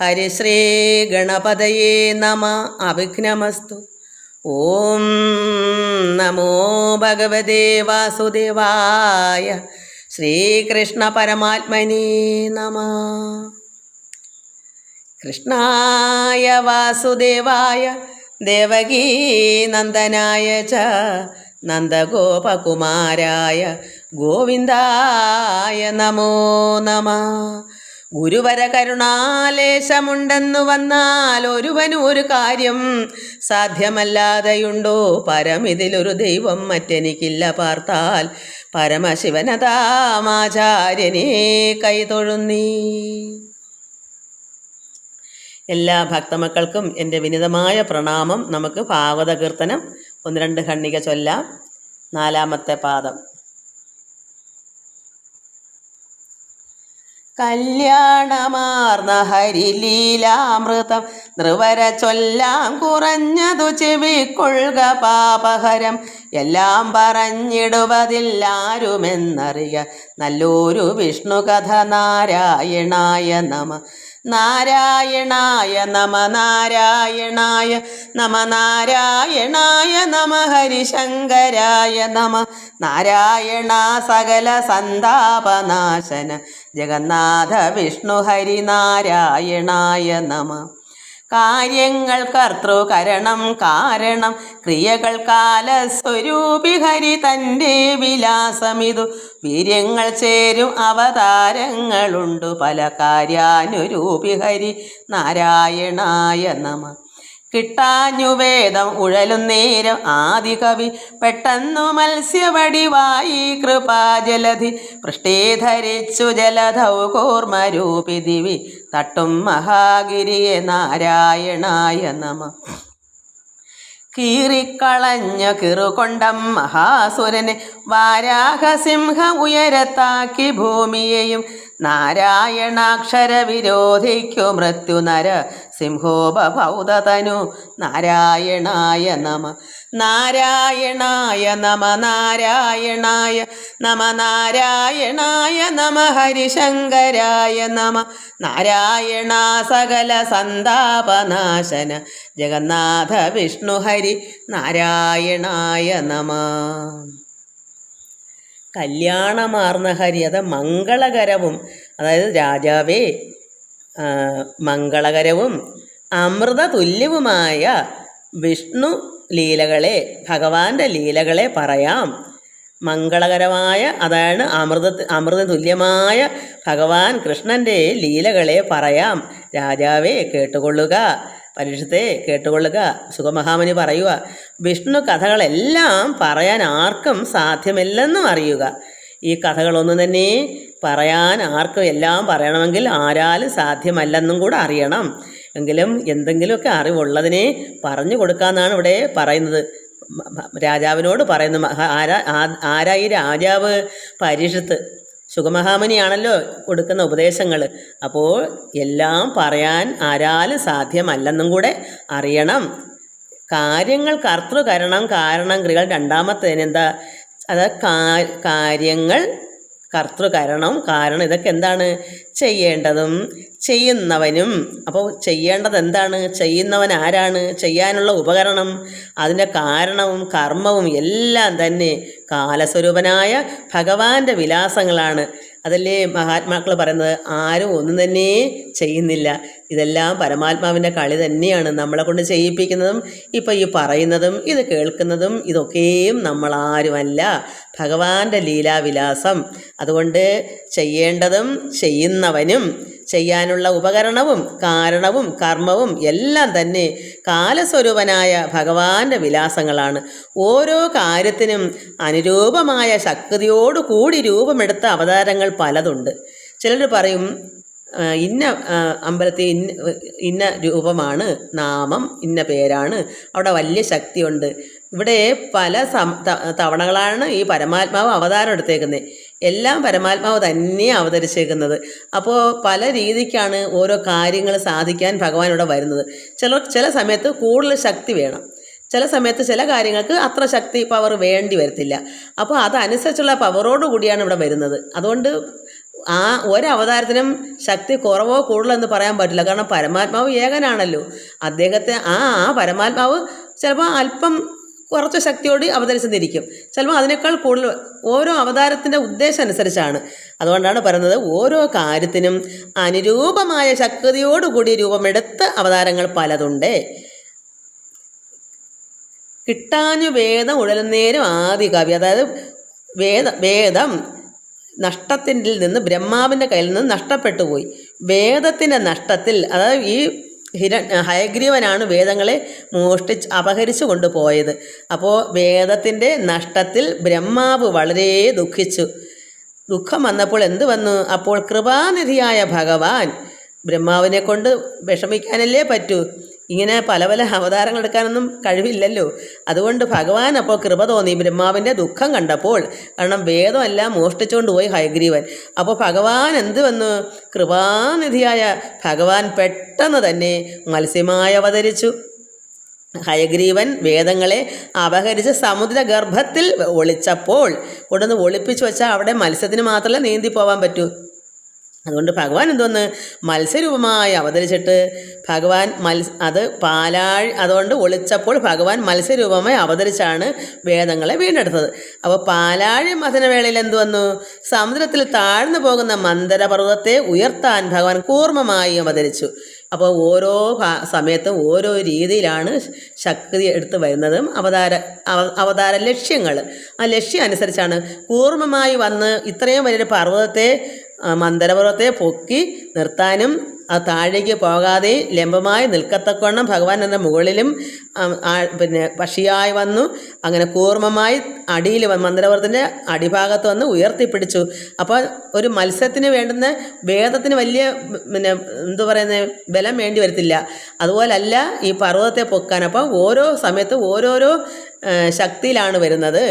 ഹരിശ്രീ ഗണപതയേ നമ. അവിഘ്നമസ്തു. ഓം നമോ ഭഗവതേ വാസുദേവായ. ശ്രീകൃഷ്ണ പരമാത്മനേ നമ. കൃഷ്ണായ വാസുദേവായ ദേവകീ നന്ദനായ ച നന്ദഗോപകുമാരായ ഗോവിന്ദായ നമോ നമ. ഗുരുവര കരുണാലേശമുണ്ടെന്നു വന്നാൽ ഒരുവനും ഒരു കാര്യം സാധ്യമല്ലാതെയുണ്ടോ? പരമിതിലൊരു ദൈവം മറ്റെനിക്കില്ല പാർത്താൽ പരമശിവനതാമാചാര്യനെ കൈതൊഴുന്നീ. എല്ലാ ഭക്തമക്കൾക്കും എൻ്റെ വിനിതമായ പ്രണാമം. നമുക്ക് ഭാഗവത കീർത്തനം 1-2 ഖണ്ഡിക ചൊല്ലാം. 4-ാമത്തെ പാദം. കല്യാണമാർന്ന ഹരിലീലാമൃതം നൃവര ചൊല്ലാം കുറഞ്ഞതു ചെവിക്കൊള്ളുക പാപഹരം. എല്ലാം പറഞ്ഞിടുവതില്ലാരുമെന്നറിയ നല്ലൊരു വിഷ്ണു കഥ. നാരായണായ നമ. നാരായണായ നമ. നാരായണായ നമ. നാരായണായ നമ. ഹരിശങ്കരായ നമ. നാരായണ സകല സന്താപനാശന ജഗന്നാഥ വിഷ്ണു ഹരി. നാരായണായ നമ. കാര്യങ്ങൾ കർത്തൃകരണം കാരണം ക്രിയകൾ കാലസ്വരൂപി ഹരി. തൻ്റെ വിലാസമിതു വീര്യങ്ങൾ ചേരും അവതാരങ്ങളുണ്ടു പല. കാര്യാനുരൂപി ഹരി. നാരായണായ നമ. കിട്ടാഞ്ഞു വേദം ഉഴലും നേരം ആദികവി പെട്ടെന്നു മത്സ്യവടിവായി കൃപാജലധി. പൃഷ്ഠീധരിച്ചു ജലധൗ കൂർമ്മരൂപി ദിവി തട്ടും മഹാഗിരിയെ. നാരായണായ നമ. കീറിക്കളഞ്ഞ കിറുകൊണ്ടം മഹാസുരനെ വാരാഹസിംഹ ഉയരത്താക്കി ഭൂമിയെയും. നാരായണാക്ഷര വിരോധിക്കു മൃത്യുനര സിംഹോപഭൗതതനു. നാരായണായ നമ. നാരായണായ നമ. നാരായണായ നമ. നാരായണായ നമ. ഹരിശങ്കരായ നമ. നാരായണ സകല സന്താപനാശന ജഗന്നാഥ വിഷ്ണു ഹരി. നാരായണായ നമ. കല്യാണമാർന്ന ഹരി, അത് മംഗളകരവും, അതായത് രാജാവേ മംഗളകരവും അമൃത തുല്യവുമായ വിഷ്ണു ലീലകളെ, ഭഗവാന്റെ ലീലകളെ പറയാം. മംഗളകരമായ, അതാണ് അമൃത തുല്യമായ ഭഗവാൻ കൃഷ്ണൻ്റെ ലീലകളെ പറയാം. രാജാവേ കേട്ടുകൊള്ളുക, പരീക്ഷത്തെ കേട്ടുകൊള്ളുക. സുഖമഹാമുനി പറയുക, വിഷ്ണു കഥകളെല്ലാം പറയാൻ ആർക്കും സാധ്യമല്ലെന്നും അറിയുക. ഈ കഥകളൊന്നും തന്നെ പറയാൻ ആർക്കും എല്ലാം പറയണമെങ്കിൽ ആരാലും സാധ്യമല്ലെന്നും കൂടെ അറിയണം. എങ്കിലും എന്തെങ്കിലുമൊക്കെ അറിവുള്ളതിനെ പറഞ്ഞു കൊടുക്കാമെന്നാണ് ഇവിടെ പറയുന്നത്. രാജാവിനോട് പറയുന്നു. ആരാ ഈ രാജാവ്? പരീക്ഷത്ത്. സുഖമഹാമുനിയാണല്ലോ കൊടുക്കുന്ന ഉപദേശങ്ങൾ. അപ്പോൾ എല്ലാം പറയാൻ ആരാലും സാധ്യമല്ലെന്നും കൂടെ അറിയണം. കാര്യങ്ങൾ കർത്തൃകരണം കാരണം ക്രിയകൾ. രണ്ടാമത്തേനെന്താ? അത് കാര്യങ്ങൾ കർത്തൃകരണം കാരണം. ഇതൊക്കെ എന്താണ്? ചെയ്യേണ്ടതും ചെയ്യുന്നവനും. അപ്പോൾ ചെയ്യേണ്ടത് എന്താണ്? ചെയ്യുന്നവൻ ആരാണ്? ചെയ്യാനുള്ള ഉപകരണം, അതിൻ്റെ കാരണവും കർമ്മവും എല്ലാം തന്നെ കാലസ്വരൂപനായ ഭഗവാന്റെ വിലാസങ്ങളാണ്. അതല്ലേ മഹാത്മാക്കൾ പറയുന്നത്, ആരും ഒന്നും തന്നെ ചെയ്യുന്നില്ല, ഇതെല്ലാം പരമാത്മാവിൻ്റെ കളി തന്നെയാണ്. നമ്മളെ കൊണ്ട് ചെയ്യിപ്പിക്കുന്നതും ഇപ്പോൾ ഈ പറയുന്നതും ഇത് കേൾക്കുന്നതും ഇതൊക്കെയും നമ്മളാരുമല്ല, ഭഗവാന്റെ ലീലാവിലാസം. അതുകൊണ്ട് ചെയ്യേണ്ടതും ചെയ്യുന്നവനും ചെയ്യാനുള്ള ഉപകരണവും കാരണവും കർമ്മവും എല്ലാം തന്നെ കാലസ്വരൂപനായ ഭഗവാന്റെ വിലാസങ്ങളാണ്. ഓരോ കാര്യത്തിനും അനുരൂപമായ ശക്തിയോടു കൂടി രൂപമെടുത്ത അവതാരങ്ങൾ പലതുണ്ട്. ചിലർ പറയും ഇന്ന അമ്പലത്തിൽ ഇന്ന രൂപമാണ്, നാമം ഇന്ന പേരാണ്, അവിടെ വലിയ ശക്തിയുണ്ട്. ഇവിടെ പല തവണകളാണ് ഈ പരമാത്മാവ് അവതാരം എടുത്തേക്കുന്നത്. എല്ലാം പരമാത്മാവ് തന്നെയാണ് അവതരിച്ചേക്കുന്നത്. അപ്പോൾ പല രീതിക്കാണ് ഓരോ കാര്യങ്ങൾ സാധിക്കാൻ ഭഗവാൻ ഇവിടെ വരുന്നത്. ചില സമയത്ത് കൂടുതൽ ശക്തി വേണം, ചില സമയത്ത് ചില കാര്യങ്ങൾക്ക് അത്ര ശക്തി പവർ വേണ്ടി വരത്തില്ല. അപ്പോൾ അതനുസരിച്ചുള്ള പവറോട് കൂടിയാണ് ഇവിടെ വരുന്നത്. അതുകൊണ്ട് ആ ഒരവതാരത്തിനും ശക്തി കുറവോ കൂടുതലോ എന്ന് പറയാൻ പറ്റില്ല. കാരണം പരമാത്മാവ് ഏകനാണല്ലോ. അദ്ദേഹത്തെ ആ പരമാത്മാവ് ചിലപ്പോൾ അല്പം കുറച്ച് ശക്തിയോട് അവതരിച്ചെന്നിരിക്കും, ചിലപ്പോൾ അതിനേക്കാൾ കൂടുതൽ. ഓരോ അവതാരത്തിൻ്റെ ഉദ്ദേശം അനുസരിച്ചാണ്. അതുകൊണ്ടാണ് പറയുന്നത് ഓരോ കാര്യത്തിനും അനുരൂപമായ ശക്തിയോടുകൂടി രൂപമെടുത്ത അവതാരങ്ങൾ പലതുണ്ട്. കിട്ടാഞ്ഞു വേദം ഉഴലുന്നേരും ആദി കവി. അതായത് വേദം നഷ്ടത്തിൻ്റെ നിന്ന് ബ്രഹ്മാവിൻ്റെ കയ്യിൽ നിന്ന് നഷ്ടപ്പെട്ടു പോയി. വേദത്തിൻ്റെ നഷ്ടത്തിൽ, അതായത് ഈ ഹയഗ്രീവനാണ് വേദങ്ങളെ അപഹരിച്ചു കൊണ്ടുപോയത്. അപ്പോൾ വേദത്തിൻ്റെ നഷ്ടത്തിൽ ബ്രഹ്മാവ് വളരെ ദുഃഖിച്ചു. ദുഃഖം വന്നപ്പോൾ എന്ത് വന്നു? അപ്പോൾ കൃപാനിധിയായ ഭഗവാൻ, ബ്രഹ്മാവിനെ കൊണ്ട് വിഷമിക്കാനല്ലേ പറ്റൂ, ഇങ്ങനെ പല പല അവതാരങ്ങൾ എടുക്കാനൊന്നും കഴിവില്ലല്ലോ. അതുകൊണ്ട് ഭഗവാൻ അപ്പോൾ കൃപ തോന്നി ബ്രഹ്മാവിൻ്റെ ദുഃഖം കണ്ടപ്പോൾ. കാരണം വേദമെല്ലാം മോഷ്ടിച്ചുകൊണ്ട് പോയി ഹയഗ്രീവൻ. അപ്പോൾ ഭഗവാൻ എന്ത് വന്നു? കൃപാനിധിയായ ഭഗവാൻ പെട്ടെന്ന് തന്നെ മത്സ്യമായി അവതരിച്ചു. ഹയഗ്രീവൻ വേദങ്ങളെ അപഹരിച്ച് സമുദ്രഗർഭത്തിൽ ഒളിച്ചപ്പോൾ, കൊണ്ടുവന്ന് ഒളിപ്പിച്ചു വെച്ചാൽ അവിടെ മത്സ്യത്തിന് മാത്രമല്ല നീന്തി പോകാൻ പറ്റൂ. അതുകൊണ്ട് ഭഗവാൻ എന്തോന്ന് മത്സ്യരൂപമായി അവതരിച്ചിട്ട് ഭഗവാൻ അതുകൊണ്ട് ഒളിച്ചപ്പോൾ ഭഗവാൻ മത്സ്യരൂപമായി അവതരിച്ചാണ് വേദങ്ങളെ വീണ്ടെടുത്തത്. അപ്പോൾ പാലാഴി മഥനവേളയിൽ എന്തു വന്നു? സമുദ്രത്തിൽ താഴ്ന്നു പോകുന്ന മന്ദരപർവ്വതത്തെ ഉയർത്താൻ ഭഗവാൻ കൂർമ്മമായി അവതരിച്ചു. അപ്പോൾ ഓരോ സമയത്തും ഓരോ രീതിയിലാണ് ശക്തി എടുത്ത് വരുന്നതും അവതാര ലക്ഷ്യങ്ങൾ. ആ ലക്ഷ്യം അനുസരിച്ചാണ് കൂർമ്മമായി വന്ന് ഇത്രയും വലിയൊരു പർവ്വതത്തെ, മന്ദരപർവ്വതത്തെ പൊക്കി നിർത്താനും അത് താഴേക്ക് പോകാതെ ലംബമായി നിൽക്കത്തക്കവണ്ണം ഭഗവാൻ എൻ്റെ മുകളിലും പക്ഷിയായി വന്നു. അങ്ങനെ കൂർമ്മമായി അടിയിൽ മന്ദരപർവ്വതത്തിൻ്റെ അടിഭാഗത്ത് വന്ന് ഉയർത്തിപ്പിടിച്ചു. അപ്പോൾ ഒരു മത്സ്യത്തിന് വേണ്ടുന്ന വേദത്തിന് വലിയ ബലം വേണ്ടി വരത്തില്ല. അതുപോലല്ല ഈ പർവ്വതത്തെ പൊക്കാൻ. അപ്പോൾ ഓരോ സമയത്തും ഓരോരോ ശക്തിയിലാണ് വരുന്നത്.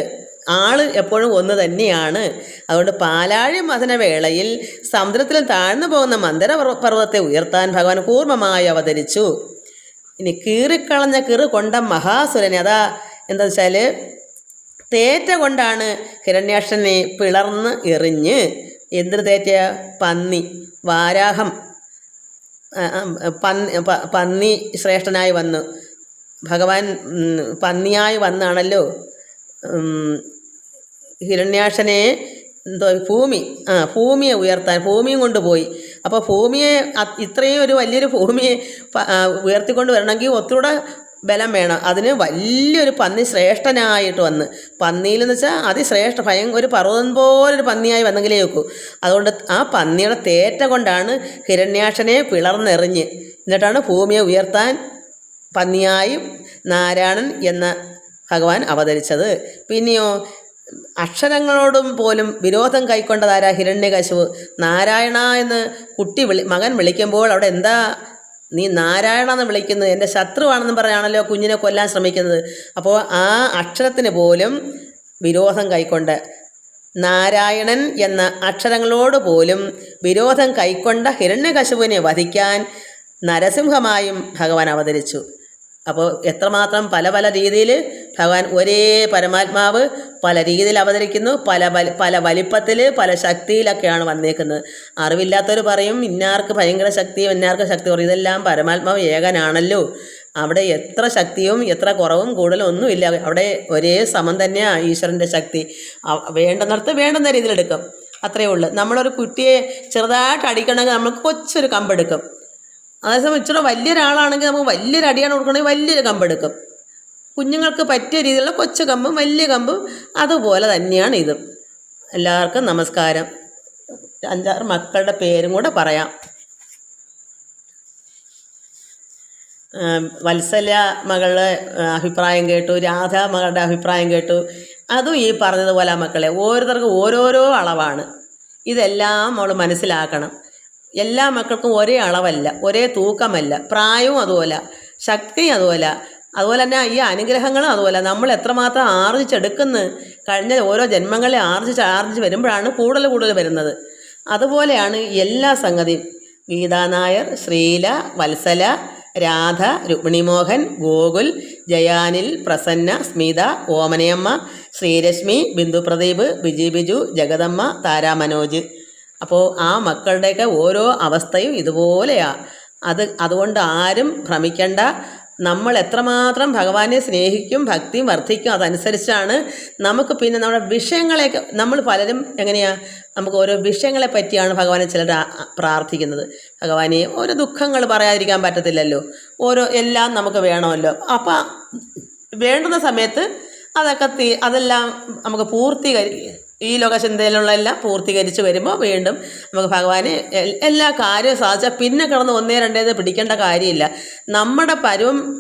ആള് എപ്പോഴും ഒന്ന് തന്നെയാണ്. അതുകൊണ്ട് പാലാഴി മഥനവേളയിൽ സമുദ്രത്തിൽ താഴ്ന്നു പോകുന്ന മന്ദര പർവ്വതത്തെ ഉയർത്താൻ ഭഗവാൻ കൂർമ്മമായി അവതരിച്ചു. ഇനി കീറിക്കളഞ്ഞ കൊണ്ട മഹാസുരനെ, അതാ എന്താ വെച്ചാൽ തേറ്റ കൊണ്ടാണ് ഹിരണ്യാക്ഷനെ പിളർന്ന് എറിഞ്ഞ്. എന്തൊരു തേറ്റ? പന്നി, വാരാഹം, പന്നി ശ്രേഷ്ഠനായി വന്നു. ഭഗവാൻ പന്നിയായി വന്നാണല്ലോ ഹിരണ്യാക്ഷനെ ഭൂമിയെ ഉയർത്താൻ, ഭൂമിയും കൊണ്ടുപോയി. അപ്പോൾ ഭൂമിയെ, ഇത്രയും ഒരു വലിയൊരു ഭൂമിയെ ഉയർത്തിക്കൊണ്ട് വരണമെങ്കിൽ ഒത്തുകൂടെ ബലം വേണം. അതിന് വലിയൊരു പന്നി ശ്രേഷ്ഠനായിട്ട് വന്ന്, പന്നിയിലെന്ന് വെച്ചാൽ അതിശ്രേഷ്ഠ ഒരു പർവ്വതം പോലൊരു പന്നിയായി വന്നെങ്കിലേ വെക്കൂ. അതുകൊണ്ട് ആ പന്നിയുടെ തേറ്റ കൊണ്ടാണ് ഹിരണ്യാക്ഷനെ പിളർന്നെറിഞ്ഞ്, എന്നിട്ടാണ് ഭൂമിയെ ഉയർത്താൻ പന്നിയായി നാരായണൻ എന്ന ഭഗവാൻ അവതരിച്ചത്. പിന്നെയോ അക്ഷരങ്ങളോടും പോലും വിരോധം കൈക്കൊണ്ടതാരാ? ഹിരണ്യകശിപു. നാരായണ എന്ന് മകൻ വിളിക്കുമ്പോൾ അവിടെ എന്താ നീ നാരായണ എന്ന് വിളിക്കുന്നത്? എൻ്റെ ശത്രുവാണെന്ന് പറയാണല്ലോ കുഞ്ഞിനെ കൊല്ലാൻ ശ്രമിക്കുന്നത്. അപ്പോൾ ആ അക്ഷരത്തിന് പോലും വിരോധം കൈക്കൊണ്ട്, നാരായണൻ എന്ന അക്ഷരങ്ങളോട് പോലും വിരോധം കൈക്കൊണ്ട ഹിരണ്യകശിപുവിനെ വധിക്കാൻ നരസിംഹമായും ഭഗവാൻ അവതരിച്ചു. അപ്പോൾ എത്രമാത്രം പല പല രീതിയിൽ ഭഗവാൻ, ഒരേ പരമാത്മാവ് പല രീതിയിൽ അവതരിക്കുന്നു, പല വലിപ്പത്തിൽ പല ശക്തിയിലൊക്കെയാണ് വന്നേക്കുന്നത്. അറിവില്ലാത്തവർ പറയും ഇന്നാർക്ക് ഭയങ്കര ശക്തിയും ഇന്നാർക്ക് ശക്തി പറയും. ഇതെല്ലാം പരമാത്മാവ് ഏകനാണല്ലോ. അവിടെ എത്ര ശക്തിയും എത്ര കുറവും കൂടുതലും ഒന്നുമില്ല. അവിടെ ഒരേ സമം തന്നെയാണ് ഈശ്വരൻ്റെ ശക്തി. വേണ്ടുന്നിടത്ത് വേണ്ടുന്ന രീതിയിലെടുക്കും, അത്രയേ ഉള്ളൂ. നമ്മളൊരു കുട്ടിയെ ചെറുതായിട്ട് അടിക്കണമെങ്കിൽ നമുക്ക് കൊച്ചൊരു കമ്പെടുക്കും. അതേസമയം ഇച്ചിരി വലിയൊരാളാണെങ്കിൽ നമുക്ക് വലിയൊരു അടിയാണ് കൊടുക്കണമെങ്കിൽ വലിയൊരു കമ്പെടുക്കും. കുഞ്ഞുങ്ങൾക്ക് പറ്റിയ രീതിയിലുള്ള കൊച്ചു കമ്പും വലിയ കമ്പും അതുപോലെ തന്നെയാണ് ഇതും. എല്ലാവർക്കും നമസ്കാരം. 5-6 മക്കളുടെ പേരും കൂടെ പറയാം. വത്സല മകളുടെ അഭിപ്രായം കേട്ടു, രാധ മകളുടെ അഭിപ്രായം കേട്ടു. അതും ഈ പറഞ്ഞതുപോലെ മക്കളെ ഓരോരുത്തർക്കും ഓരോരോ അളവാണ്. ഇതെല്ലാം നമ്മൾ മനസ്സിലാക്കണം. എല്ലാ മക്കൾക്കും ഒരേ അളവല്ല, ഒരേ തൂക്കമല്ല. പ്രായവും അതുപോലെ, ശക്തിയും അതുപോലെ തന്നെ ഈ അനുഗ്രഹങ്ങളും അതുപോലെ. നമ്മൾ എത്രമാത്രം ആർജിച്ചെടുക്കുന്നു, കഴിഞ്ഞ ഓരോ ജന്മങ്ങളെ ആർജിച്ച് വരുമ്പോഴാണ് കൂടുതൽ വരുന്നത്. അതുപോലെയാണ് എല്ലാ സംഗതിയും. ഗീതാ നായർ, ശ്രീല, വത്സല, രാധ, രുക്മിണിമോഹൻ, ഗോകുൽ, ജയാനിൽ, പ്രസന്ന, സ്മിത, ഓമനയമ്മ, ശ്രീരശ്മി, ബിന്ദു പ്രദീപ്, ബിജി ബിജു, ജഗദമ്മ, താരാ മനോജ്. അപ്പോൾ ആ മക്കളുടെയൊക്കെ ഓരോ അവസ്ഥയും ഇതുപോലെയാണ്. അതുകൊണ്ട് ആരും ഭ്രമിക്കണ്ട. നമ്മൾ എത്രമാത്രം ഭഗവാനെ സ്നേഹിക്കും, ഭക്തിയും വർദ്ധിക്കും, അതനുസരിച്ചാണ് നമുക്ക് പിന്നെ നമ്മുടെ വിഷയങ്ങളെയൊക്കെ, നമ്മൾ പലരും എങ്ങനെയാണ്, നമുക്ക് ഓരോ വിഷയങ്ങളെ പറ്റിയാണ് ഭഗവാനെ ചിലർ പ്രാർത്ഥിക്കുന്നത്. ഭഗവാനെ ഓരോ ദുഃഖങ്ങൾ പറയാതിരിക്കാൻ പറ്റത്തില്ലല്ലോ, എല്ലാം നമുക്ക് വേണമല്ലോ. അപ്പം വേണ്ടുന്ന സമയത്ത് അതെല്ലാം നമുക്ക് ഈ ലോകചിന്തയിലുള്ള എല്ലാം പൂർത്തീകരിച്ച് വരുമ്പോൾ വീണ്ടും നമുക്ക് ഭഗവാന് എല്ലാ കാര്യവും സാധിച്ചാൽ പിന്നെ കിടന്ന് 1, 2 പിടിക്കേണ്ട കാര്യമില്ല. നമ്മുടെ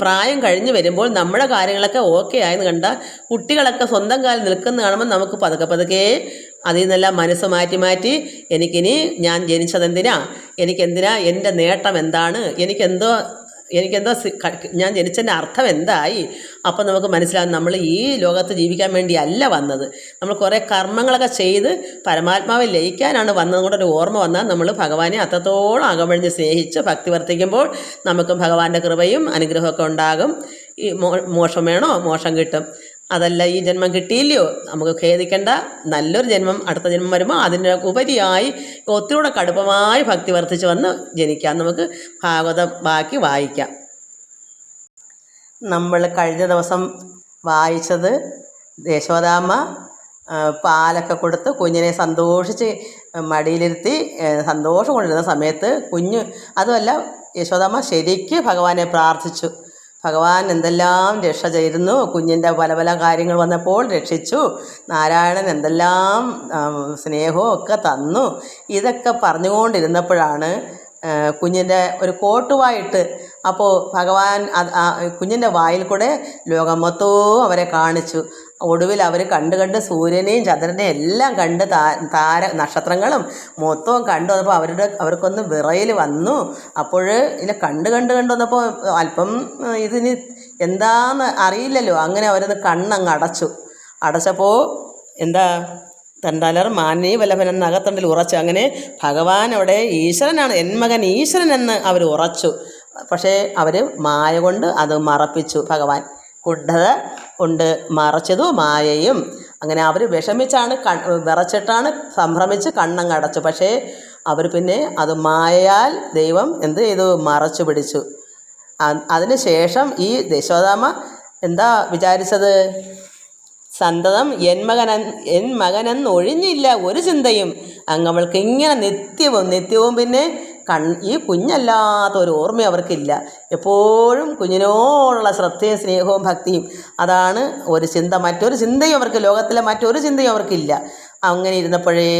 പ്രായം കഴിഞ്ഞ് വരുമ്പോൾ നമ്മുടെ കാര്യങ്ങളൊക്കെ ഓക്കെ ആയെന്ന് കണ്ടാൽ, കുട്ടികളൊക്കെ സ്വന്തം കാലിൽ നിൽക്കുന്ന കാണുമ്പോൾ നമുക്ക് പതുക്കെ അതിൽ നിന്നെല്ലാം മനസ്സ് മാറ്റി എനിക്കിനി ഞാൻ ജനിച്ചതെന്തിനാ, എനിക്കെന്തിനാ, എൻ്റെ നേട്ടം എന്താണ്, എനിക്കെന്തോ ഞാൻ ജനിച്ചതിൻ്റെ അർത്ഥം എന്തായി. അപ്പം നമുക്ക് മനസ്സിലാകും നമ്മൾ ഈ ലോകത്ത് ജീവിക്കാൻ വേണ്ടിയല്ല വന്നത്. നമ്മൾ കുറേ കർമ്മങ്ങളൊക്കെ ചെയ്ത് പരമാത്മാവിൽ ലയിക്കാനാണ് വന്നതും കൂടെ ഒരു ഓർമ്മ വന്നാൽ നമ്മൾ ഭഗവാനെ അത്രത്തോളം അകമഴിഞ്ഞ് സ്നേഹിച്ച് ഭക്തി വർദ്ധിക്കുമ്പോൾ നമുക്കും ഭഗവാന്റെ കൃപയും അനുഗ്രഹമൊക്കെ ഉണ്ടാകും. ഈ മോക്ഷം വേണോ, മോക്ഷം കിട്ടും. അതല്ല ഈ ജന്മം കിട്ടിയില്ലയോ, നമുക്ക് ഖേദിക്കേണ്ട. നല്ലൊരു ജന്മം അടുത്ത ജന്മം വരുമ്പോൾ അതിൻ്റെ ഉപരിയായി ഒത്തിരി കടുപ്പമായി ഭക്തി വർദ്ധിച്ച് വന്ന് ജനിക്കാം. നമുക്ക് ഭാഗവതം ബാക്കി വായിക്കാം. നമ്മൾ കഴിഞ്ഞ ദിവസം വായിച്ചത് യശോദാമ്മ പാലൊക്കെ കൊടുത്ത് കുഞ്ഞിനെ സന്തോഷിച്ച് മടിയിലിരുത്തി സന്തോഷം കൊണ്ടിരുന്ന സമയത്ത് അതുമല്ല, യശോദാമ്മ ശരിക്ക് ഭഗവാനെ പ്രാർത്ഥിച്ചു. ഭഗവാൻ എന്തെല്ലാം രക്ഷ ചെയ്തിരുന്നു, കുഞ്ഞിൻ്റെ പല കാര്യങ്ങൾ വന്നപ്പോൾ രക്ഷിച്ചു. നാരായണൻ എന്തെല്ലാം സ്നേഹവും ഒക്കെ തന്നു. ഇതൊക്കെ പറഞ്ഞുകൊണ്ടിരുന്നപ്പോഴാണ് കുഞ്ഞിൻ്റെ ഒരു കോട്ടുവായിട്ട്, അപ്പോൾ ഭഗവാൻ കുഞ്ഞിൻ്റെ വായിൽ കൂടെ ലോകം മൊത്തവും അവരെ കാണിച്ചു. ഒടുവിൽ അവർ കണ്ട് സൂര്യനെയും ചന്ദ്രനെയും എല്ലാം കണ്ട് നക്ഷത്രങ്ങളും മൊത്തവും കണ്ടു വന്നപ്പോൾ അവർക്കൊന്ന് വിറയിൽ വന്നു. അപ്പോൾ ഇതിനെ കണ്ട് വന്നപ്പോൾ അല്പം ഇതിന് എന്താന്ന് അറിയില്ലല്ലോ, അങ്ങനെ അവരൊന്ന് കണ്ണങ്ങ് അടച്ചപ്പോൾ എന്താ, തണ്ടാലർ മാനീ വല്ലഭൻ അകത്തണ്ടിൽ ഉറച്ചു. അങ്ങനെ ഭഗവാൻ അവിടെ ഈശ്വരനാണ്, എൻ മകൻ ഈശ്വരനെന്ന് അവർ ഉറച്ചു. പക്ഷേ അവർ മായ കൊണ്ട് അത് മറപ്പിച്ചു. ഭഗവാൻ കുണ്ഠത കൊണ്ട് മറച്ചതു മായയും. അങ്ങനെ അവർ വിഷമിച്ചാണ് വിറച്ചിട്ടാണ് സംഭ്രമിച്ച് കണ്ണങ്ങടച്ചു. പക്ഷേ അവർ പിന്നെ അത് മായയാൽ ദൈവം എന്ത് ചെയ്തു, മറച്ചു പിടിച്ചു. അതിനുശേഷം ഈ യശോദാമ്മ എന്താ വിചാരിച്ചത്, സന്തതം എൻ മകനെന്നൊഴിഞ്ഞില്ല ഒരു ചിന്തയും. അങ്ങവൾക്ക് ഇങ്ങനെ നിത്യവും പിന്നെ ഈ കുഞ്ഞല്ലാത്ത ഒരു ഓർമ്മ അവർക്കില്ല. എപ്പോഴും കുഞ്ഞിനോടുള്ള ശ്രദ്ധയും സ്നേഹവും ഭക്തിയും, അതാണ് ഒരു ചിന്ത. മറ്റൊരു ചിന്തയും അവർക്ക്, ലോകത്തിലെ മറ്റൊരു ചിന്തയും അവർക്കില്ല. അങ്ങനെ ഇരുന്നപ്പോഴേ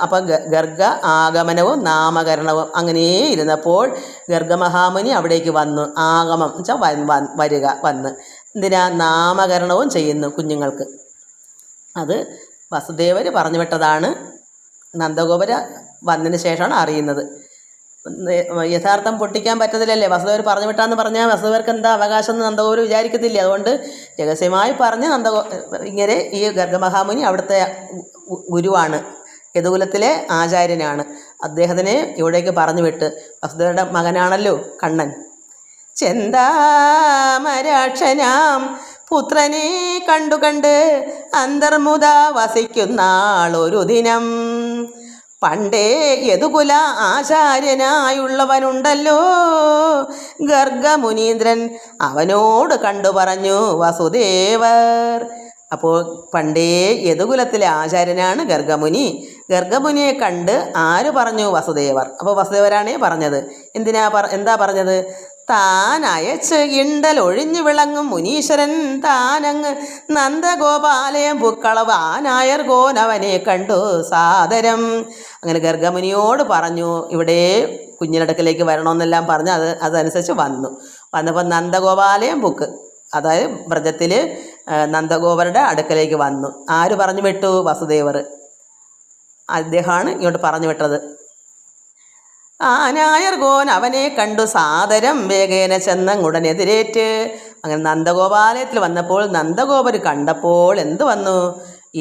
അപ്പം ഗർഗ ആഗമനവും നാമകരണവും അങ്ങനെ ഇരുന്നപ്പോൾ ഗർഗമഹാമുനി അവിടേക്ക് വന്നു. ആഗമം വെച്ചാൽ വന്ന് എന്തിനാ, നാമകരണവും ചെയ്യുന്നു കുഞ്ഞുങ്ങൾക്ക്. അത് വസുദേവർ പറഞ്ഞു വിട്ടതാണ്. നന്ദഗോപര വന്നതിന് ശേഷമാണ് അറിയുന്നത്. യഥാർത്ഥം പൊട്ടിക്കാൻ പറ്റത്തില്ലല്ലേ, വസുദേവർ പറഞ്ഞു വിട്ടാന്ന് പറഞ്ഞാൽ വസുദേവർക്ക് എന്താ അവകാശം എന്ന് നന്ദഗോപർ വിചാരിക്കത്തില്ലേ. അതുകൊണ്ട് രഹസ്യമായി പറഞ്ഞ് ഇങ്ങനെ ഈ ഗർഗമഹാമുനി അവിടുത്തെ ഗുരുവാണ്, യദുകുലത്തിലെ ആചാര്യനാണ്. അദ്ദേഹത്തിനെ ഇവിടേക്ക് പറഞ്ഞു വിട്ട്, വസുദേവരുടെ മകനാണല്ലോ കണ്ണൻ. ചെന്താമരാക്ഷനാം പുത്രനെ കണ്ട് അന്തർമുദ വസിക്കുന്നാളൊരു ദിനം, പണ്ടേ യദുകുല ആചാര്യനായുള്ളവനുണ്ടല്ലോ ഗർഗമുനീന്ദ്രൻ, അവനോട് കണ്ടു പറഞ്ഞു വസുദേവർ. അപ്പോൾ പണ്ടേ യദുകുലത്തിലെ ആചാര്യനാണ് ഗർഗമുനി. ഗർഗമുനിയെ കണ്ട് ആര് പറഞ്ഞു, വസുദേവർ. അപ്പോൾ വസുദേവരാണേ പറഞ്ഞത്. എന്താ പറഞ്ഞത്, താൻ അയച്ച് ഇണ്ടൽ ഒഴിഞ്ഞു വിളങ്ങും മുനീശ്വരൻ താനങ്ങ് നന്ദഗോപാലയം പുക്കളവാനായർ ഗോനവനെ കണ്ടു സാദരം. അങ്ങനെ ഗർഗമുനിയോട് പറഞ്ഞു ഇവിടെ കുഞ്ഞിനടുക്കലേക്ക് വരണമെന്നെല്ലാം പറഞ്ഞ് അതനുസരിച്ച് വന്നപ്പോൾ നന്ദഗോപാലയം പുക്ക്, അതായത് വ്രജത്തിൽ നന്ദഗോപരുടെ അടുക്കലേക്ക് വന്നു. ആര് പറഞ്ഞു വിട്ടു, വസുദേവർ. അദ്ദേഹമാണ് ഇങ്ങോട്ട് പറഞ്ഞു വിട്ടത്. ആനായർ ഗോൻ അവനെ കണ്ടു സാദരം വേഗേന ചെന്നങ്ങുടനെതിരേറ്റ്. അങ്ങനെ നന്ദഗോപാലയത്തിൽ വന്നപ്പോൾ നന്ദഗോപർ കണ്ടപ്പോൾ എന്ത് വന്നു,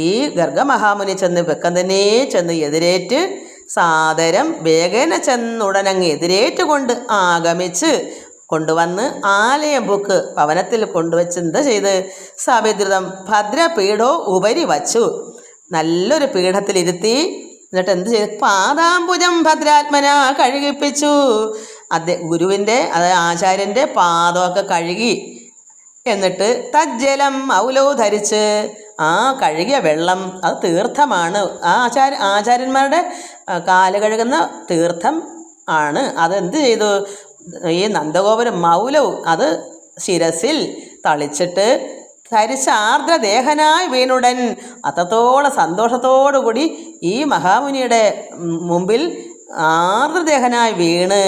ഈ ഗർഗമഹാമുനി വെക്കം തന്നെ ചെന്ന് എതിരേറ്റ് സാദരം വേഗേന ചെന്നുടനങ്ങ് എതിരേറ്റുകൊണ്ട് ആഗമിച്ച് കൊണ്ടുവന്ന് ആലയം ബുക്ക് ഭവനത്തിൽ കൊണ്ടുവച്ച് എന്താ ചെയ്ത്, സവിദ്രുതം ഭദ്രപീഠോ ഉപരി വച്ചു. നല്ലൊരു പീഠത്തിലിരുത്തി എന്നിട്ട് എന്ത് ചെയ്തു? പാദാംബുജം ഭദ്രാത്മന കഴുകിപ്പിച്ചു. ഗുരുവിൻ്റെ അതായത് ആചാര്യൻ്റെ പാദമൊക്കെ കഴുകി. എന്നിട്ട് തജ്ജലം ഔലോ ധരിച്ച് ആ കഴുകിയ വെള്ളം അത് തീർത്ഥമാണ്. ആചാര്യന്മാരുടെ കാല് കഴുകുന്ന തീർത്ഥം ആണ്. അതെന്ത് ചെയ്തു? ഈ നന്ദഗോപുരം മൗലവും അത് ശിരസിൽ തളിച്ചിട്ട് ധരിച്ച ആർദ്രദേഹനായി വീണുടൻ അത്രത്തോളം സന്തോഷത്തോടു കൂടി ഈ മഹാമുനിയുടെ മുമ്പിൽ ആർദ്രദേഹനായി വീണ്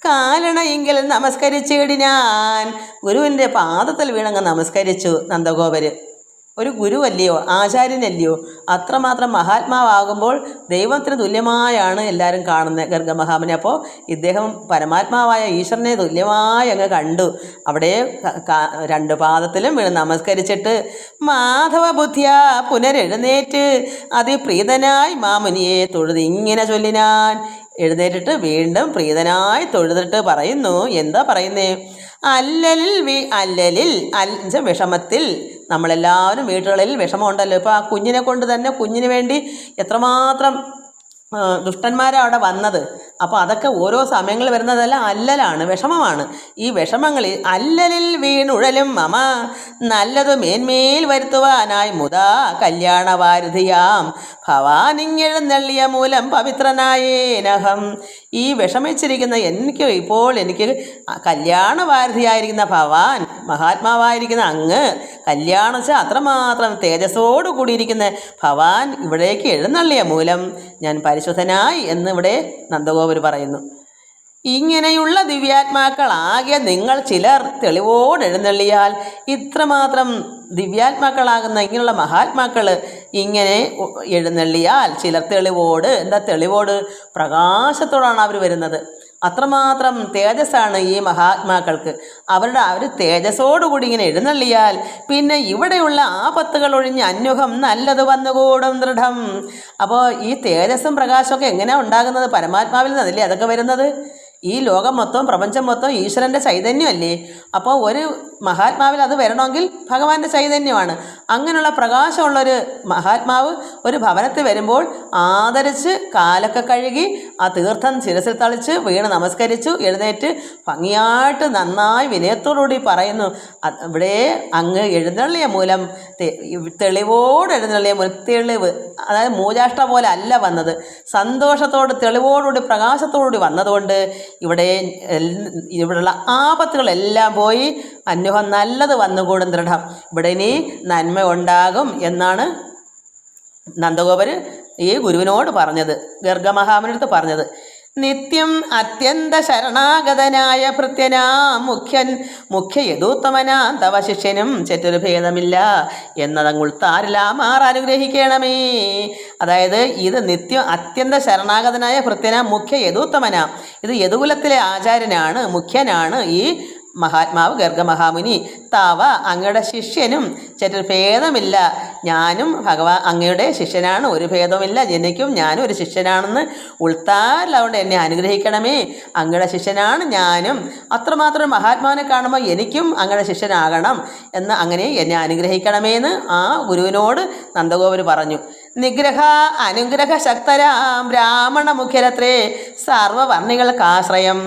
കാലണയെങ്കിൽ നമസ്കരിച്ചിടിനാൻ. ഗുരുവിൻ്റെ പാദത്തിൽ വീണങ്ങ് നമസ്കരിച്ചു നന്ദഗോപര്. ഒരു ഗുരുവല്ലയോ, ആചാര്യനല്ലയോ? അത്രമാത്രം മഹാത്മാവാകുമ്പോൾ ദൈവത്തിന് തുല്യമായാണ് എല്ലാവരും കാണുന്നത് ഗർഗമഹാമുനി. അപ്പോൾ ഇദ്ദേഹം പരമാത്മാവായ ഈശ്വരനെ തുല്യമായി അങ്ങ് കണ്ടു. അവിടെ രണ്ട് പാദത്തിലും വീണ് നമസ്കരിച്ചിട്ട് മാധവ ബുദ്ധിയ പുനരെഴുന്നേറ്റ് അതിപ്രീതനായി മാമുനിയെ തൊഴുത് ഇങ്ങനെ ചൊല്ലിനാൻ. എഴുന്നേറ്റിട്ട് വീണ്ടും പ്രീതനായി തൊഴുതിട്ട് പറയുന്നു. എന്താ പറയുന്നേ? അല്ലലിൽ വിഷമത്തിൽ. നമ്മളെല്ലാവരും വീട്ടുകളിൽ വിഷമമുണ്ടല്ലോ. ഇപ്പോൾ ആ കുഞ്ഞിനെ കൊണ്ട് തന്നെ കുഞ്ഞിന് വേണ്ടി എത്രമാത്രം ദുഷ്ടന്മാരാണ് അവിടെ വന്നത്. അപ്പോൾ അതൊക്കെ ഓരോ സമയങ്ങളിൽ വരുന്നതെല്ലാം അല്ലലാണ്, വിഷമമാണ്. ഈ വിഷമങ്ങളിൽ അല്ലലിൽ വീണുഴലും മമ നല്ലത് മേന്മേൽ വരുത്തുവാനായി മുതാ കല്യാണവാരുധിയാം ഭവാനിങ്ങെഴുന്നള്ളിയ മൂലം പവിത്രനായേനഹം. ഈ വിഷമിച്ചിരിക്കുന്ന എനിക്ക് കല്യാണവാരുധിയായിരിക്കുന്ന ഭവാൻ, മഹാത്മാവായിരിക്കുന്ന അങ്ങ്, കല്യാണിച്ച അത്രമാത്രം തേജസ്സോടു കൂടിയിരിക്കുന്ന ഭവാൻ ഇവിടേക്ക് എഴുന്നള്ളിയ മൂലം ഞാൻ പരിശുദ്ധനായി എന്നിവിടെ നന്ദഗോപര് പറയുന്നു. ഇങ്ങനെയുള്ള ദിവ്യാത്മാക്കളാകിയ നിങ്ങൾ ചിലർ തെളിവോട് എഴുന്നള്ളിയാൽ, ഇത്രമാത്രം ദിവ്യാത്മാക്കളാകുന്ന ഇങ്ങനെയുള്ള മഹാത്മാക്കൾ ഇങ്ങനെ എഴുന്നള്ളിയാൽ, ചിലർ തെളിവോട്, എന്താ തെളിവോട്? പ്രകാശത്തോടാണ് അവർ വരുന്നത്. അത്രമാത്രം തേജസ്സാണ് ഈ മഹാത്മാക്കൾക്ക്. അവർ തേജസ്സോടുകൂടി ഇങ്ങനെ എഴുന്നള്ളിയാൽ പിന്നെ ഇവിടെയുള്ള ആപത്തുകൾ ഒഴിഞ്ഞ് അന്യുഹം നല്ലത് വന്നുകൂടും ദൃഢം. അപ്പോൾ ഈ തേജസ്സും പ്രകാശമൊക്കെ എങ്ങനെയാണ് ഉണ്ടാകുന്നത്? പരമാത്മാവിൽ നിന്നല്ലേ അതൊക്കെ വരുന്നത്. ഈ ലോകം മൊത്തം, പ്രപഞ്ചം മൊത്തം ഈശ്വരൻ്റെ ചൈതന്യമല്ലേ. അപ്പോൾ ഒരു മഹാത്മാവിൽ അത് വരണമെങ്കിൽ ഭഗവാന്റെ ചൈതന്യമാണ്. അങ്ങനെയുള്ള പ്രകാശമുള്ളൊരു മഹാത്മാവ് ഒരു ഭവനത്തിൽ വരുമ്പോൾ ആദരിച്ച് കാലൊക്കെ കഴുകി ആ തീർത്ഥം ശിരസിൽ തളിച്ച് വീണ് നമസ്കരിച്ചു എഴുന്നേറ്റ് ഭംഗിയായിട്ട് നന്നായി വിനയത്തോടുകൂടി പറയുന്നു, ഇവിടെ അങ്ങ് എഴുന്നള്ളിയ മൂലം, തെളിവോട് എഴുന്നള്ളിയ മൂലം, തെളിവ് അതായത് മൂജാഷ്ട പോലെ അല്ല വന്നത്, സന്തോഷത്തോട് തെളിവോടുകൂടി പ്രകാശത്തോടുകൂടി വന്നതുകൊണ്ട് ഇവിടെയുള്ള ആപത്തുകളെല്ലാം പോയി അന്യുഹം നല്ലത് വന്നുകൂടും ദൃഢം. ഇവിടെ ഇനി നന്മ ഉണ്ടാകും എന്നാണ് നന്ദഗോപര് ഈ ഗുരുവിനോട് പറഞ്ഞത്, ഗർഗമഹാമുനിയടുത്ത് പറഞ്ഞത്. നിത്യം അത്യന്ത ശരണാഗതനായ ഭൃത്യനാ മുഖ്യ യദൂത്തമനാ തവ ശിഷ്യനും ചെറ്റൊരു ഭേദമില്ല എന്നതങ്ങുൾത്താരിലാമാർ അനുഗ്രഹിക്കണമേ. അതായത് ഇത് നിത്യം അത്യന്ത ശരണാഗതനായ ഭൃത്യനാ മുഖ്യ യദൂത്തമനാ. ഇത് യദുകുലത്തിലെ ആചാര്യനാണ്, മുഖ്യനാണ് ഈ മഹാത്മാവ് ഗർഗമഹാമുനി. തവ അങ്ങയുടെ ശിഷ്യനും ചെറ്റൊരു ഭേദമില്ല, ഞാനും അങ്ങയുടെ ശിഷ്യനാണ്, ഒരു ഭേദവുമില്ല, എനിക്കും ഞാനും ഒരു ശിഷ്യനാണെന്ന് ഉൾത്താരിലതുകൊണ്ട് എന്നെ അനുഗ്രഹിക്കണമേ. അങ്ങയുടെ ശിഷ്യനാണ് ഞാനും, അത്രമാത്രം മഹാത്മാവിനെ കാണുമ്പോൾ എനിക്കും അങ്ങയുടെ ശിഷ്യനാകണം എന്ന് അങ്ങനെ എന്നെ അനുഗ്രഹിക്കണമേ എന്ന് ആ ഗുരുവിനോട് നന്ദഗോപര് പറഞ്ഞു. നിഗ്രഹ അനുഗ്രഹ ശക്തരാം ബ്രാഹ്മണ മുഖ്യരത്രേ സർവവർണികൾക്കാശ്രയം.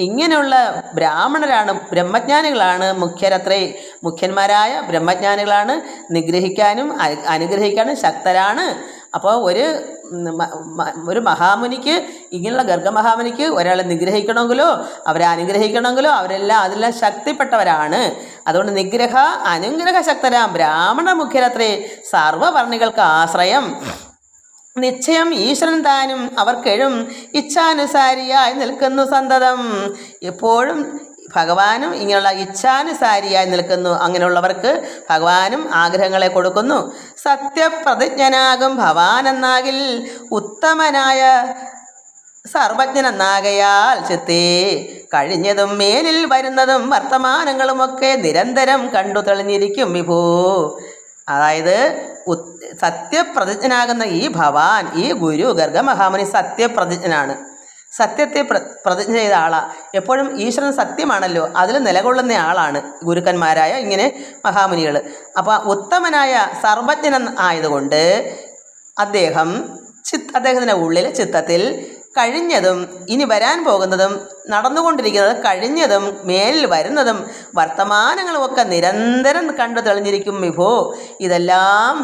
ഇങ്ങനെയുള്ള ബ്രാഹ്മണരാണ്, ബ്രഹ്മജ്ഞാനികളാണ് മുഖ്യരത്രേ, മുഖ്യന്മാരായ ബ്രഹ്മജ്ഞാനികളാണ്, നിഗ്രഹിക്കാനും അനുഗ്രഹിക്കാനും ശക്തരാണ്. അപ്പോൾ ഒരു മഹാമുനിക്ക്, ഇങ്ങനെയുള്ള ഗർഗമഹാമുനിക്ക് ഒരാളെ നിഗ്രഹിക്കണമെങ്കിലോ അവരെ അനുഗ്രഹിക്കണമെങ്കിലോ അതിലെല്ലാം ശക്തിപ്പെട്ടവരാണ്. അതുകൊണ്ട് നിഗ്രഹ അനുഗ്രഹ ശക്തരാം ബ്രാഹ്മണ മുഖ്യരത്രേ സർവവർണികൾക്ക് ആശ്രയം. നിശ്ചയം ഈശ്വരൻ താനും അവർക്കെഴും ഇച്ഛാനുസാരിയായി നിൽക്കുന്നു സന്തതം. എപ്പോഴും ഭഗവാനും ഇങ്ങനെയുള്ള ഇച്ഛാനുസാരിയായി നിൽക്കുന്നു. അങ്ങനെയുള്ളവർക്ക് ഭഗവാനും ആഗ്രഹങ്ങളെ കൊടുക്കുന്നു. സത്യപ്രതിജ്ഞനാകും ഭവാൻ എന്നാകിൽ ഉത്തമനായ സർവജ്ഞനെന്നാകയാൽ ചിത്തേ കഴിഞ്ഞതും മേലിൽ വരുന്നതും വർത്തമാനങ്ങളുമൊക്കെ നിരന്തരം കണ്ടു തെളിഞ്ഞിരിക്കും വിഭൂ. അതായത് സത്യപ്രതിജ്ഞനാകുന്ന ഈ ഭവാൻ, ഈ ഗുരു ഗർഗമഹാമുനി സത്യപ്രതിജ്ഞനാണ്. സത്യത്തെ പ്രതിജ്ഞ ചെയ്ത ആളാണ്. എപ്പോഴും ഈശ്വരൻ സത്യമാണല്ലോ, അതിൽ നിലകൊള്ളുന്ന ആളാണ് ഗുരുക്കന്മാരായ ഇങ്ങനെ മഹാമുനികൾ. അപ്പോൾ ഉത്തമനായ സർവജ്ഞൻ ആയതുകൊണ്ട് അദ്ദേഹം അദ്ദേഹത്തിൻ്റെ ഉള്ളിൽ ചിത്തത്തിൽ കഴിഞ്ഞതും ഇനി വരാൻ പോകുന്നതും നടന്നുകൊണ്ടിരിക്കുന്നത് കഴിഞ്ഞതും മേലിൽ വരുന്നതും വർത്തമാനങ്ങളുമൊക്കെ നിരന്തരം കണ്ടു തെളിഞ്ഞിരിക്കും വിഭോ. ഇതെല്ലാം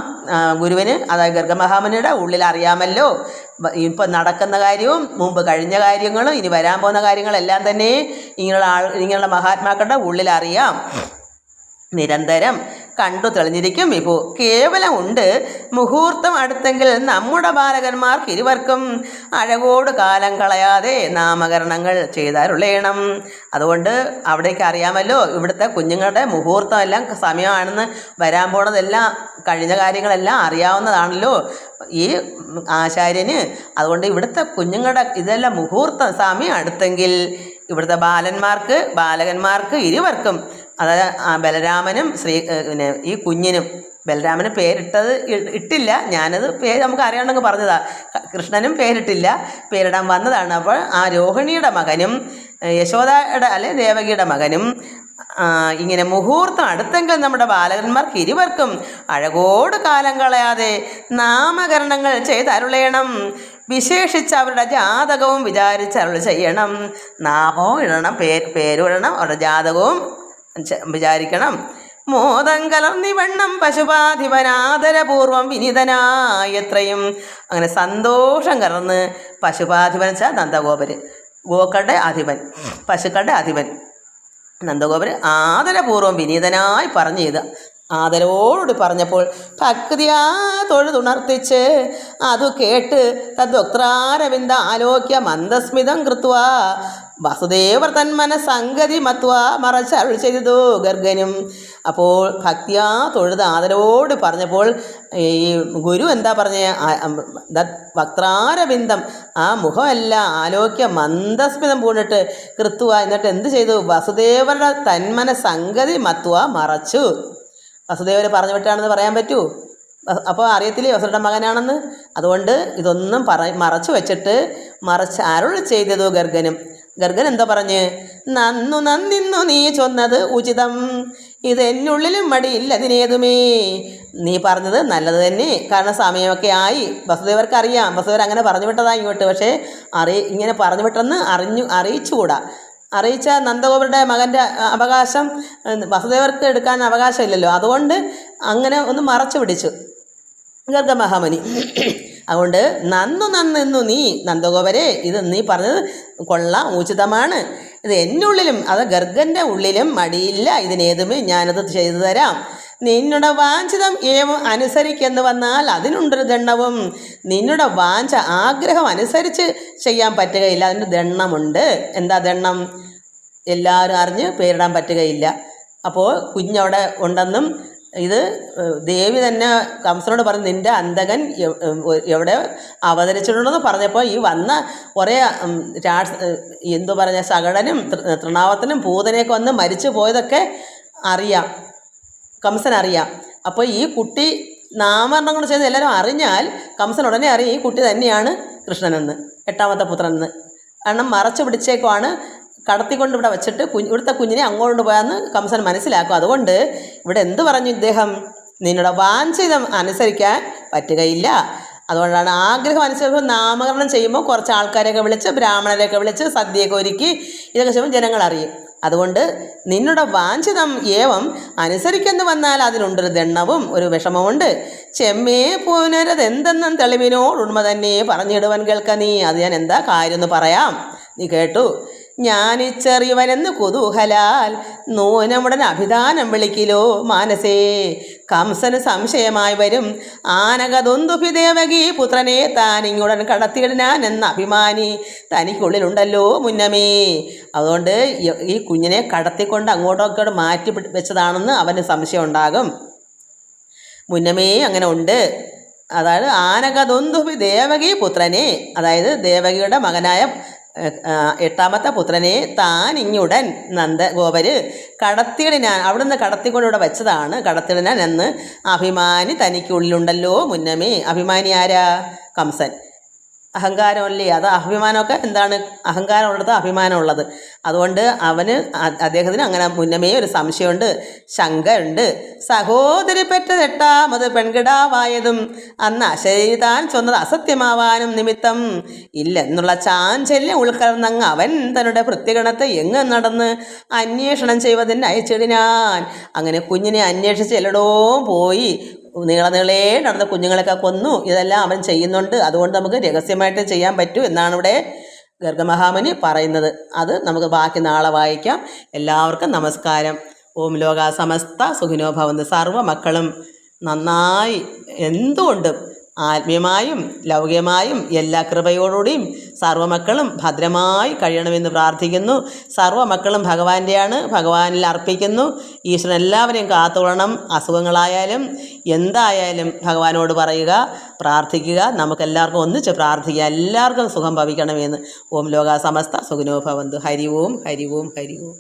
ഗുരുവിന്, അതായത് ഗർഗമഹാമുനിയുടെ ഉള്ളിൽ അറിയാമല്ലോ. ഇപ്പം നടക്കുന്ന കാര്യവും മുമ്പ് കഴിഞ്ഞ കാര്യങ്ങളും ഇനി വരാൻ പോകുന്ന കാര്യങ്ങളെല്ലാം തന്നെ ഇങ്ങനെയുള്ള മഹാത്മാക്കളുടെ ഉള്ളിൽ അറിയാം. നിരന്തരം കണ്ടു തെളിഞ്ഞിരിക്കും വിഭു. കേവലം ഉണ്ട് മുഹൂർത്തം അടുത്തെങ്കിൽ നമ്മുടെ ബാലകന്മാർക്ക് ഇരുവർക്കും അഴകോട് കാലം കളയാതെ നാമകരണങ്ങൾ ചെയ്താരുള്ളേണം. അതുകൊണ്ട് അവിടേക്ക് അറിയാമല്ലോ, ഇവിടുത്തെ കുഞ്ഞുങ്ങളുടെ മുഹൂർത്തമെല്ലാം സമയമാണെന്ന്, വരാൻ പോണതെല്ലാം കഴിഞ്ഞ കാര്യങ്ങളെല്ലാം അറിയാവുന്നതാണല്ലോ ഈ ആചാര്യന്. അതുകൊണ്ട് ഇവിടുത്തെ കുഞ്ഞുങ്ങളുടെ ഇതെല്ലാം മുഹൂർത്തം സമയം അടുത്തെങ്കിൽ ഇവിടുത്തെ ബാലകന്മാർക്ക് ഇരുവർക്കും, അതായത് ബലരാമനും ഈ കുഞ്ഞിനും, ബലരാമന് ഇട്ടില്ല, ഞാനത് പേര് നമുക്ക് അറിയണമെങ്കിൽ പറഞ്ഞതാ. കൃഷ്ണനും പേരിട്ടില്ല, പേരിടാൻ വന്നതാണ്. അപ്പോൾ ആ രോഹിണിയുടെ മകനും യശോദയുടെ ദേവകിയുടെ മകനും ഇങ്ങനെ മുഹൂർത്തം അടുത്തെങ്കിൽ നമ്മുടെ ബാലകന്മാർക്ക് ഇരുവർക്കും അഴകോട് കാലം കളയാതെ നാമകരണങ്ങൾ ചെയ്തരുളയണം. വിശേഷിച്ച് അവരുടെ ജാതകവും വിചാരിച്ചരുൾ ചെയ്യണം. നാമവും ഇടണം, പേരിടണം, അവരുടെ ജാതകവും വിചാരിക്കണം. മോദം കലർന്നിവണ്ണം പശുപാധിപനാദരപൂർവം വിനീതനായത്രയും. അങ്ങനെ സന്തോഷം കലർന്ന് പശുപാധിപൻ വെച്ചാൽ നന്ദഗോപര്, ഗോക്കളുടെ അധിപൻ, പശുക്കളുടെ അധിപൻ നന്ദഗോപര് ആദരപൂർവം വിനീതനായി പറഞ്ഞു ചെയ്ത ആദരവോടുകൂടി പറഞ്ഞപ്പോൾ ഭക്തിയാ തൊഴുതുണർത്തിച്ച് അതു കേട്ട് തദ്വക്താരവിന്ദ ആലോക്യ മന്ദസ്മിതം കൃത്വ വസുദേവർ തന്മന സംഗതി മത്വ മറച്ചരുൾ ചെയ്തു ഗർഗനും. അപ്പോൾ ഭക്തിയാ തൊഴുത് ആദരവോട് പറഞ്ഞപ്പോൾ ഈ ഗുരു എന്താ പറഞ്ഞ, വക്താരബിന്ദം, ആ മുഖമല്ല ആലോക്യ മന്ദസ്മിതം പൂണിട്ട് കൃത്വ, എന്നിട്ട് എന്ത് ചെയ്തു, വസുദേവരുടെ തന്മന സംഗതി മത്വ മറച്ചു. വസുദേവർ പറഞ്ഞു വിട്ടാണെന്ന് പറയാൻ പറ്റൂ? അപ്പോൾ അറിയത്തില്ലേ വസുദേവരുടെ മകനാണെന്ന്? അതുകൊണ്ട് ഇതൊന്നും മറച്ചു വെച്ചിട്ട് അരുൾ ചെയ്തതു ഗർഗനും. ഗർഗൻ എന്താ പറഞ്ഞ്, നന്നിന്നു നീ ചൊന്നത് ഉചിതം, ഇതെന്നുള്ളിലും മടിയില്ല അതിനേതുമേ. നീ പറഞ്ഞത് നല്ലത് തന്നെ, കാരണം സമയമൊക്കെ ആയി. വസുദേവർക്ക് അറിയാം, വസുദേവർ അങ്ങനെ പറഞ്ഞു വിട്ടതാ ഇങ്ങോട്ട്. പക്ഷേ ഇങ്ങനെ പറഞ്ഞു വിട്ടെന്ന് അറിയിച്ചുകൂടാ. അറിയിച്ച നന്ദഗോപരുടെ മകൻ്റെ അവകാശം വസുദേവർക്ക് എടുക്കാൻ അവകാശമില്ലല്ലോ. അതുകൊണ്ട് അങ്ങനെ ഒന്ന് മറച്ചു പിടിച്ചു ഗർഗമഹാമുനി. അതുകൊണ്ട് നന്നു നീ നന്ദഗോപരെ, ഇത് നീ പറഞ്ഞത് കൊള്ളാം, ഉചിതമാണ്. ഇത് എന്നുള്ളിലും, അത് ഗർഗൻ്റെ ഉള്ളിലും മടിയില്ല ഇതിനേതുമേ, ഞാനത് ചെയ്തു തരാം. നിന്നുടെ വാഞ്ചിതം ഏവം അനുസരിക്കെന്ന് വന്നാൽ അതിനുണ്ടൊരു ദണ്ണവും. നിന്നുടെ വാഞ്ച ആഗ്രഹം അനുസരിച്ച് ചെയ്യാൻ പറ്റുകയില്ല, അതിന് ദണ്ണമുണ്ട്. എന്താ ദണ്ണം? എല്ലാവരും അറിഞ്ഞ് പേരിടാൻ പറ്റുകയില്ല. അപ്പോൾ കുഞ്ഞവിടെ ഉണ്ടെന്നും ഇത് ദേവി തന്നെ കംസനോട് പറഞ്ഞു, നിൻ്റെ അന്തകൻ എവിടെ അവതരിച്ചിട്ടുണ്ടെന്ന് പറഞ്ഞപ്പോൾ ഈ വന്ന കുറേ എന്തു പറഞ്ഞ സകടനും തൃണാവത്തിനും പൂതനെയൊക്കെ വന്ന് മരിച്ചു പോയതൊക്കെ അറിയാം, കംസൻ അറിയാം. അപ്പോൾ ഈ കുട്ടി നാമകരണം കൊണ്ട് ചെയ്ത് എല്ലാവരും അറിഞ്ഞാൽ കംസൻ ഉടനെ അറിയും ഈ കുട്ടി തന്നെയാണ് കൃഷ്ണനെന്ന്, എട്ടാമത്തെ പുത്രനെന്ന്. കാരണം മറച്ചു പിടിച്ചേക്കുവാണ്, കടത്തിക്കൊണ്ട് ഇവിടെ വെച്ചിട്ട് ഇവിടുത്തെ കുഞ്ഞിനെ അങ്ങോട്ട് പോയാന്ന് കംസൻ മനസ്സിലാക്കും. അതുകൊണ്ട് ഇവിടെ എന്ത് പറഞ്ഞു ഇദ്ദേഹം, നിന്നോട് വാഞ്ചിതം അനുസരിക്കാൻ പറ്റുകയില്ല. അതുകൊണ്ടാണ് ആഗ്രഹം അനുസരിച്ച് നാമകരണം ചെയ്യുമ്പോൾ കുറച്ച് ആൾക്കാരെയൊക്കെ വിളിച്ച്, ബ്രാഹ്മണരെയൊക്കെ വിളിച്ച് സദ്യയൊക്കെ ഒരുക്കി ഇതൊക്കെ ചെയ്യുമ്പോൾ ജനങ്ങൾ അറിയും. അതുകൊണ്ട് നിന്നുടെ വാഞ്ചിതം ഏവം അനുസരിക്കെന്ന് വന്നാൽ അതിനുണ്ടൊരു ദണ്ണവും ഒരു വിഷമമുണ്ട്. ചെമ്മേ പുനരതെന്തെന്നും തെളിവിനോട് ഉണ്മ തന്നെ പറഞ്ഞിടുവൻ കേൾക്ക നീ. അത് ഞാൻ എന്താ കാര്യം എന്ന് പറയാം, നീ കേട്ടു. ഞാനിച്ചെറിയുവനെന്ന് കുതൂഹലാൽ നൂനമുടൻ അഭിധാനം വിളിക്കിലോ മാനസേ. കംസന് സംശയമായി വരും ആനകതൊന്തുഭി ദേവകി പുത്രനെ താനിങ്ങുടൻ കടത്തിയിടാൻ എന്ന അഭിമാനി തനിക്കുള്ളിലുണ്ടല്ലോ മുന്നമേ. അതുകൊണ്ട് ഈ കുഞ്ഞിനെ കടത്തിക്കൊണ്ട് അങ്ങോട്ടൊക്കെ മാറ്റി വെച്ചതാണെന്ന് അവന് സംശയം ഉണ്ടാകും. മുന്നമേ അങ്ങനെ ഉണ്ട്. അതായത് ആനകതൊന്തുഭി ദേവകി പുത്രനെ, അതായത് ദേവകിയുടെ മകനായ എട്ടാമത്തെ പുത്രനെ താൻ ഇങ്ങുടൻ നന്ദഗോപര് കടത്തിയിടാൻ, അവിടുന്ന് കടത്തിക്കൊണ്ട് ഇവിടെ വെച്ചതാണ്, കടത്തിയിടാൻ എന്ന് അഭിമാനി തനിക്കുള്ളിലുണ്ടല്ലോ മുന്നമേ. അഭിമാനി ആരാ? കംസൻ. അഹങ്കാരമല്ലേ, അത് അഭിമാനമൊക്കെ എന്താണ്, അഹങ്കാരമുള്ളത് അഭിമാനമുള്ളത്. അതുകൊണ്ട് അദ്ദേഹത്തിന് അങ്ങനെ മുന്നമേ ഒരു സംശയമുണ്ട്, ശങ്കയുണ്ട്. സഹോദരി പെറ്റ തെട്ടാമത് പെൺകിടാവായതും അന്ന് അശരീതാൻ ചൊന്നത് അസത്യമാവാനും നിമിത്തം ഇല്ലെന്നുള്ള ചാഞ്ചല്യം ഉൾക്കടന്നങ്ങ് അവൻ തന്നുടെ ഭൃത്യഗണത്തെ എങ്ങ് നടന്ന് അന്വേഷണം ചെയ്വതിന് അയച്ചിടിനാൻ. അങ്ങനെ കുഞ്ഞിനെ അന്വേഷിച്ച് എല്ലായിടവും പോയി നീളെ നടന്ന കുഞ്ഞുങ്ങളെയൊക്കെ കൊന്നു. ഇതെല്ലാം അവൻ ചെയ്യുന്നുണ്ട്. അതുകൊണ്ട് നമുക്ക് രഹസ്യമായിട്ട് ചെയ്യാൻ പറ്റൂ എന്നാണ് ഇവിടെ ഗർഗമഹാമുനി പറയുന്നത്. അത് നമുക്ക് ബാക്കി നാളെ വായിക്കാം. എല്ലാവർക്കും നമസ്കാരം. ഓം ലോകാ സമസ്ത സുഖിനോ ഭവന്തു. സർവ്വ മക്കളും നന്നായി എന്തുകൊണ്ടും ആത്മീയമായും ലൗകികമായും എല്ലാ കൃപയോടുകൂടിയും സർവ്വമക്കളും ഭദ്രമായി കഴിയണമെന്ന് പ്രാർത്ഥിക്കുന്നു. സർവ്വമക്കളും ഭഗവാന്റെയാണ്, ഭഗവാനിൽ അർപ്പിക്കുന്നു. ഈശ്വരൻ എല്ലാവരെയും കാത്തുകൊള്ളണം. അസുഖങ്ങളായാലും എന്തായാലും ഭഗവാനോട് പറയുക, പ്രാർത്ഥിക്കുക. നമുക്കെല്ലാവർക്കും ഒന്നിച്ച് പ്രാർത്ഥിക്കുക, എല്ലാവർക്കും സുഖം ഭവിക്കണമെന്ന്. ഓം ലോകാ സമസ്ത സുഖിനോ ഭവന്തു. ഹരി ഓം, ഹരി ഓം, ഹരി ഓം.